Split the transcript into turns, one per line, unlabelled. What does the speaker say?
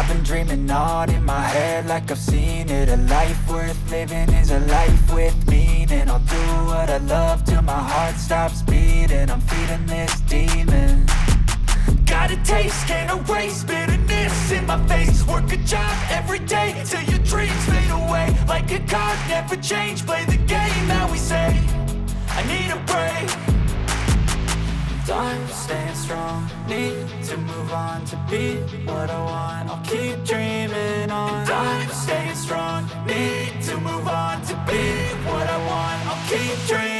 been dreaming on in my head like I've seen it. A life worth living is a life with meaning. I'll do what I love till my heart stops beating. I'm feeding this demon. Got a taste, can't erase bitterness in my face. Work a job every day till your dreams fade away. Like a card, never change, play the game that we say. I need a break. I'm staying strong, need to move on to be what I want. I'll keep dreaming on. I'm staying strong, need to move on to be what I want. I'll keep dreaming.